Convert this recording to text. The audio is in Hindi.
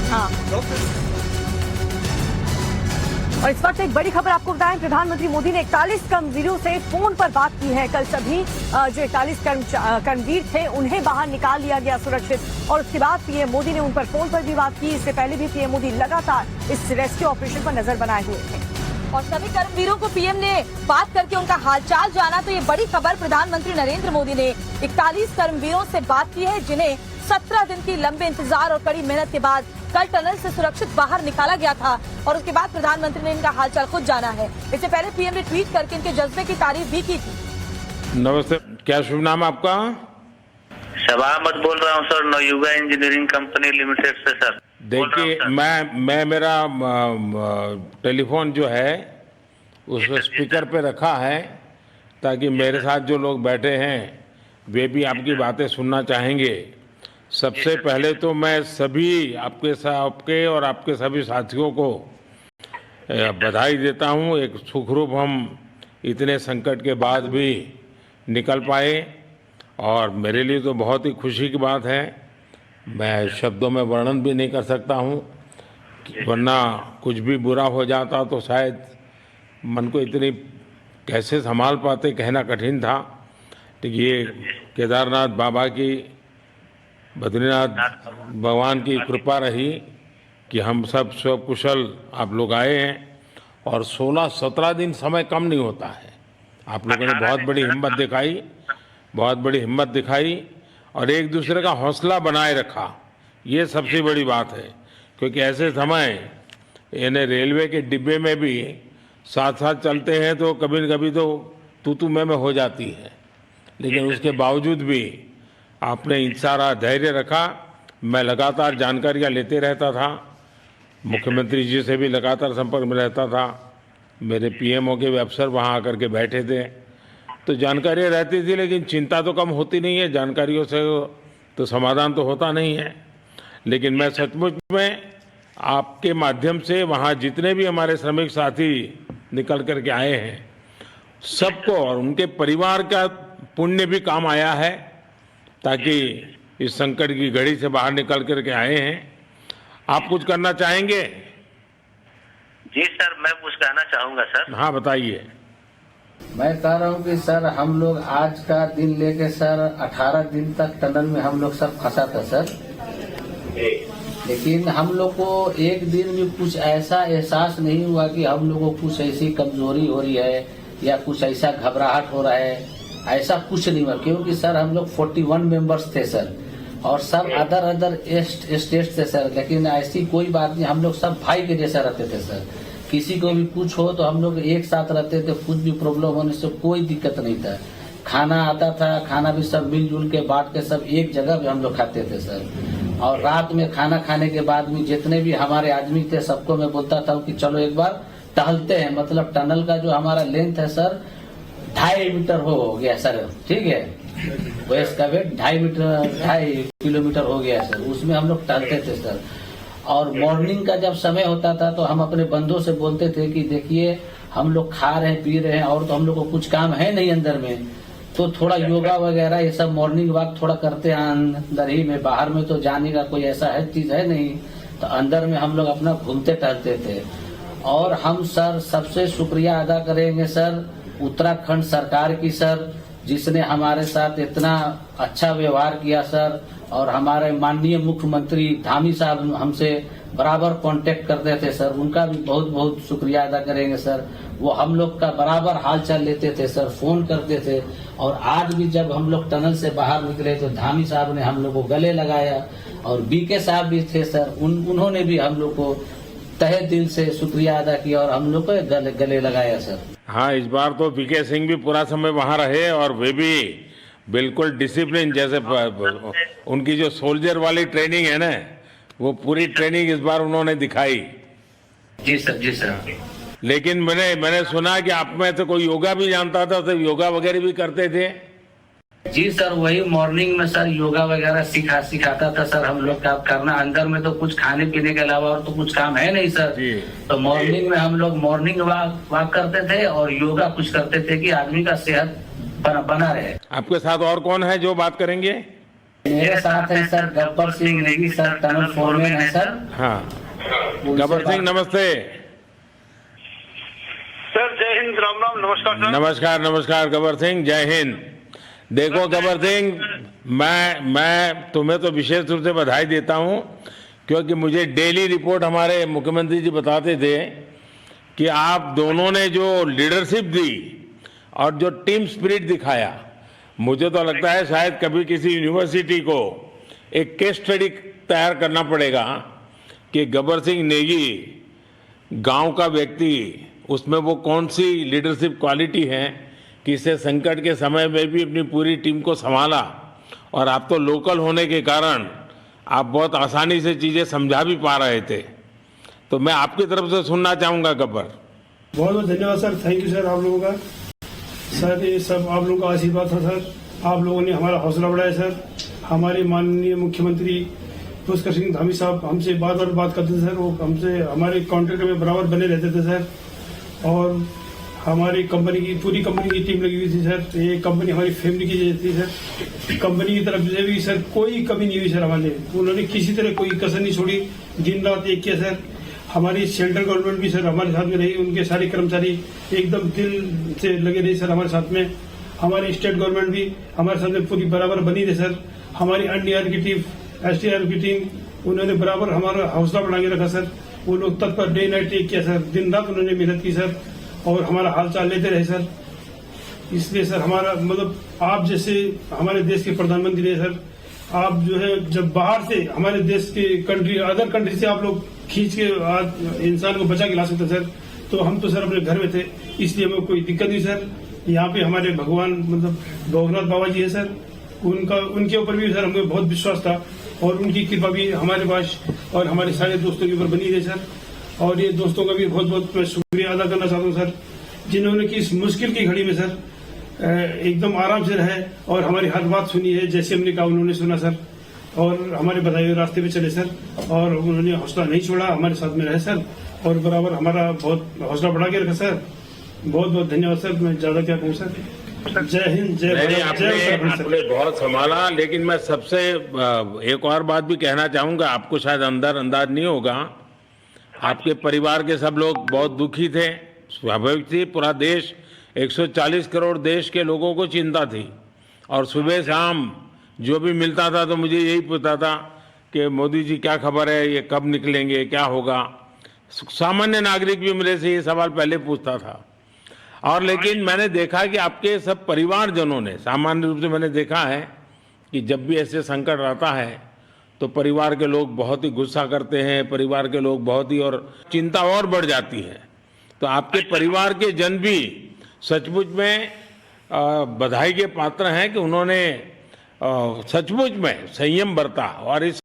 हाँ। और इस वक्त एक बड़ी खबर आपको बताएं, प्रधानमंत्री मोदी ने 41 कर्मवीरों से फोन पर बात की है। कल सभी जो 41 कर्मवीर थे उन्हें बाहर निकाल लिया गया सुरक्षित, और उसके बाद पीएम मोदी ने उन पर फोन पर भी बात की। इससे पहले भी पीएम मोदी लगातार इस रेस्क्यू ऑपरेशन पर नजर बनाए हुए थे और सभी कर्मवीरों को पीएम ने बात करके उनका हालचाल जाना। तो ये बड़ी खबर, प्रधानमंत्री नरेंद्र मोदी ने 41 कर्मवीरों से बात की है जिन्हें 17 दिन की लंबे इंतजार और कड़ी मेहनत के बाद कल टनल से सुरक्षित बाहर निकाला गया था, और उसके बाद प्रधानमंत्री ने इनका हालचाल खुद जाना है। इससे पहले पीएम ने ट्वीट करके इनके जज्बे की तारीफ भी की थी। नमस्ते, क्या शुभ नाम आपका? शबा अहमद बोल रहा हूँ sir, Navayuga engineering company limited से सर। देखिए, मैं मेरा टेलीफोन जो है उसको स्पीकर पे रखा है ताकि मेरे साथ जो लोग बैठे हैं वे भी आपकी बातें सुनना चाहेंगे। सबसे पहले तो मैं सभी आपके और आपके सभी साथियों को बधाई देता हूं। एक सुखरूप हम इतने संकट के बाद भी निकल पाए, और मेरे लिए तो बहुत ही खुशी की बात है। मैं शब्दों में वर्णन भी नहीं कर सकता हूं, वरना कुछ भी बुरा हो जाता तो शायद मन को इतनी कैसे संभाल पाते कहना कठिन था। तो ये केदारनाथ बाबा की, बद्रीनाथ भगवान की कृपा रही कि हम सब कुशल आप लोग आए हैं, और 16-17 दिन समय कम नहीं होता है। आप लोगों ने बहुत बड़ी हिम्मत दिखाई और एक दूसरे का हौसला बनाए रखा। ये सबसे बड़ी बात है, क्योंकि ऐसे समय यानी रेलवे के डिब्बे में भी साथ साथ चलते हैं तो कभी न कभी तो तू मैं हो जाती है, लेकिन उसके बावजूद भी आपने सारा धैर्य रखा। मैं लगातार जानकारियां लेते रहता था, मुख्यमंत्री जी से भी लगातार संपर्क में रहता था, मेरे पीएमओ के भी अफसर वहां आकर के बैठे थे, तो जानकारियां रहती थी, लेकिन चिंता तो कम होती नहीं है। जानकारियों से तो समाधान तो होता नहीं है। लेकिन मैं सचमुच में आपके माध्यम से वहाँ जितने भी हमारे श्रमिक साथी निकल कर के आए हैं सबको और उनके परिवार का पुण्य भी काम आया है, ताकि इस संकट की घड़ी से बाहर निकल करके आए हैं। आप कुछ करना चाहेंगे? जी सर, मैं कुछ कहना चाहूँगा सर। हाँ, बताइए। मैं कह रहा हूँ कि सर हम लोग आज का दिन लेके सर 18 दिन तक टनल में हम लोग सब फंसा था सर, लेकिन हम लोग को एक दिन भी कुछ ऐसा एहसास नहीं हुआ कि हम लोग को कुछ ऐसी कमजोरी हो रही है या कुछ ऐसा घबराहट हो रहा है। ऐसा कुछ नहीं हुआ, क्योंकि सर हम लोग 41 मेंबर्स थे सर, और सब अदर स्टेट थे सर, लेकिन ऐसी कोई बात नहीं। हम लोग सब भाई के जैसा रहते थे सर। किसी को भी कुछ हो तो हम लोग एक साथ रहते थे, कुछ भी प्रॉब्लम होने से कोई दिक्कत नहीं था। खाना आता था, खाना भी सब मिलजुल के बांट के सब एक जगह भी हम लोग खाते थे सर। और रात में खाना खाने के बाद में जितने भी हमारे आदमी थे सबको मैं बोलता था कि चलो एक बार टहलते हैं। मतलब टनल का जो हमारा लेंथ है सर 2.5 मीटर हो गया सर, ठीक है, वेस्ट का वेट 2.5 किलोमीटर हो गया सर। उसमें हम लोग टहलते थे सर। और मॉर्निंग का जब समय होता था तो हम अपने बंधुओं से बोलते थे कि देखिए हम लोग खा रहे हैं, पी रहे हैं, और तो हम लोग को कुछ काम है नहीं अंदर में, तो थोड़ा योगा वगैरह ये सब मॉर्निंग वॉक थोड़ा करते हैं अंदर ही में। बाहर में तो जाने का कोई ऐसा है चीज है नहीं, तो अंदर में हम लोग अपना घूमते टहलते थे। और हम सर सबसे शुक्रिया अदा करेंगे सर उत्तराखंड सरकार की सर, जिसने हमारे साथ इतना अच्छा व्यवहार किया सर। और हमारे माननीय मुख्यमंत्री धामी साहब हमसे बराबर कांटेक्ट करते थे सर, उनका भी बहुत बहुत शुक्रिया अदा करेंगे सर। वो हम लोग का बराबर हाल चाल लेते थे सर, फोन करते थे। और आज भी जब हम लोग टनल से बाहर निकले तो धामी साहब ने हम लोग को गले लगाया, और बीके साहब भी थे सर, उन्होंने भी हम लोग को तहे दिल से शुक्रिया अदा किया और हम लोग को गले लगाया सर। हाँ, इस बार तो बीके सिंह भी पूरा समय वहाँ रहे, और वे भी बिल्कुल डिसिप्लिन, जैसे उनकी जो सोल्जर वाली ट्रेनिंग है ना, वो पूरी ट्रेनिंग इस बार उन्होंने दिखाई। जी सर, जी सर। लेकिन मैंने सुना कि आप में तो कोई योगा भी जानता था, तो योगा वगैरह भी करते थे? जी सर, वही मॉर्निंग में सर योगा वगैरह सिखाता था सर हम लोग का करना। अंदर में तो कुछ खाने पीने के अलावा और तो कुछ काम है नहीं सर। तो मॉर्निंग में हम लोग मॉर्निंग वॉक करते थे और योगा कुछ करते थे कि आदमी का सेहत बना रहे। आपके साथ और कौन है जो बात करेंगे? मेरे साथ है sir Gabbar Singh Negi sir, tunnel foreman है सर। हाँ, गब्बर सिंह नमस्ते। सर जय हिंद, राम राम, नमस्कार सर। नमस्कार नमस्कार गब्बर सिंह, जय हिंद। देखो गब्बर सिंह, मैं तुम्हें तो विशेष रूप से बधाई देता हूं, क्योंकि मुझे डेली रिपोर्ट हमारे मुख्यमंत्री जी बताते थे कि आप दोनों ने जो लीडरशिप दी और जो टीम स्पिरिट दिखाया, मुझे तो लगता है शायद कभी किसी यूनिवर्सिटी को एक केस स्टडी तैयार करना पड़ेगा कि गब्बर सिंह नेगी गांव का व्यक्ति, उसमें वो कौन सी लीडरशिप क्वालिटी है कि इससे संकट के समय में भी अपनी पूरी टीम को संभाला। और आप तो लोकल होने के कारण आप बहुत आसानी से चीज़ें समझा भी पा रहे थे। तो मैं आपकी तरफ से सुनना चाहूँगा गब्बर। बहुत बहुत धन्यवाद सर, थैंक यू सर आप लोगों का। सर ये सब आप लोगों का आशीर्वाद था सर, आप लोगों ने हमारा हौसला बढ़ाया सर। हमारे माननीय मुख्यमंत्री पुष्कर सिंह धामी साहब हमसे बात करते थे सर, वो हमसे हमारे कॉन्ट्रैक्ट में बराबर बने रहते थे सर। और हमारी कंपनी की पूरी कंपनी की टीम लगी हुई थी सर, ये कंपनी हमारी फैमिली की जैसी थी सर। कंपनी की तरफ से भी सर कोई कमी नहीं हुई सर हमारे, उन्होंने किसी तरह कोई कसर नहीं छोड़ी, दिन रात एक किया सर। हमारी सेंट्रल गवर्नमेंट भी सर हमारे साथ में रही, उनके सारे कर्मचारी एकदम दिल से लगे रहे सर हमारे साथ में। हमारी स्टेट गवर्नमेंट भी हमारे साथ में पूरी बराबर बनी रही सर। हमारी एनडीआर की टीम, एसडीआर की टीम, उन्होंने बराबर हमारा हौसला बढ़ा के रखा सर। वो लोग तत्पर डे नाइट एक किया सर, दिन रात उन्होंने मेहनत की सर और हमारा हाल चाल लेते रहे सर। इसलिए सर हमारा मतलब आप जैसे हमारे देश के प्रधानमंत्री रहे सर, आप जो है जब बाहर से हमारे देश के कंट्री अदर कंट्री से आप लोग खींच के इंसान को बचा के ला सकते सर, तो हम तो सर अपने घर में थे, इसलिए हमें कोई दिक्कत नहीं सर। यहाँ पे हमारे भगवान मतलब गौरनाथ बाबा जी है सर, उनके ऊपर भी सर हमें बहुत विश्वास था और उनकी कृपा भी हमारे पास और हमारे सारे दोस्तों के ऊपर बनी रही सर। और ये दोस्तों का भी बहुत बहुत मैं शुक्रिया अदा करना चाहता हूँ सर, जिन्होंने कि इस मुश्किल की घड़ी में सर एकदम आराम से रहे और हमारी हर बात सुनी है, जैसे हमने कहा उन्होंने सुना सर और हमारे बताए हुए रास्ते पे चले सर। और उन्होंने हौसला नहीं छोड़ा, हमारे साथ में रहे सर और बराबर हमारा बहुत हौसला बढ़ा के रखा सर। बहुत बहुत धन्यवाद सर, मैं ज्यादा क्या कहूँ सर। जय हिंद, जय भारत, जय उत्तराखंड आपने बहुत संभाला, लेकिन मैं सबसे एक और बात भी कहना चाहूंगा, आपको शायद अंदाज नहीं होगा, आपके परिवार के सब लोग बहुत दुखी थे, स्वाभाविक थी। पूरा देश 140 करोड़ देश के लोगों को चिंता थी और सुबह शाम जो भी मिलता था तो मुझे यही पूछता था कि मोदी जी क्या खबर है, ये कब निकलेंगे, क्या होगा। सामान्य नागरिक भी मेरे से ये सवाल पहले पूछता था। और लेकिन मैंने देखा कि आपके सब परिवारजनों ने, सामान्य रूप से मैंने देखा है कि जब भी ऐसे संकट आता है तो परिवार के लोग बहुत ही गुस्सा करते हैं, परिवार के लोग बहुत ही, और चिंता और बढ़ जाती है। तो आपके परिवार के जन भी सचमुच में बधाई के पात्र हैं कि उन्होंने सचमुच में संयम बरता और इस